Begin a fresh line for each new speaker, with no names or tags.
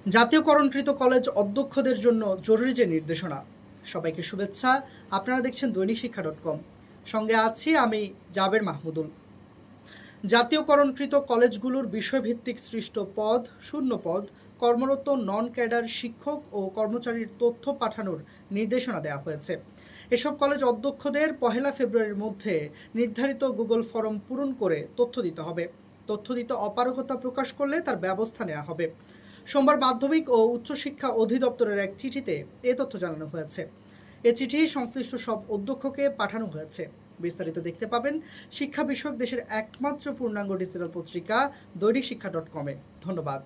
জাতীয়করণকৃত college অধ্যক্ষদের জন্য জরুরি যে নির্দেশনা। সবাইকে শুভেচ্ছা। আপনারা দেখছেন দৈনিক শিক্ষা.com। সঙ্গে আছি আমি জাবের মাহমুদুল। জাতীয়করণকৃত কলেজগুলোর বিষয়ভিত্তিক সৃষ্ট পদ, শূন্য পদ, কর্মরত নন ক্যাডার শিক্ষক ও কর্মচারীর তথ্য পাঠানোর নির্দেশনা দেওয়া হয়েছে। এসব কলেজ অধ্যক্ষদের 1 ফেব্রুয়ারির মধ্যে নির্ধারিত গুগল ফর্ম পূরণ করে তথ্য দিতে হবে। তথ্য দিতে অপারগতা প্রকাশ করলে তার ব্যবস্থা নেওয়া হবে। সোমবার মাধ্যমিক ও উচ্চশিক্ষা অধিদপ্তরের এক চিঠিতে এ তথ্য জানানো হয়েছে। এ চিঠি সংশ্লিষ্ট সব অধ্যক্ষকে পাঠানো হয়েছে। বিস্তারিত দেখতে পাবেন শিক্ষা বিষয়ক দেশের একমাত্র পূর্ণাঙ্গ ডিজিটাল পত্রিকা দৈনিক শিক্ষা.com-এ। ধন্যবাদ।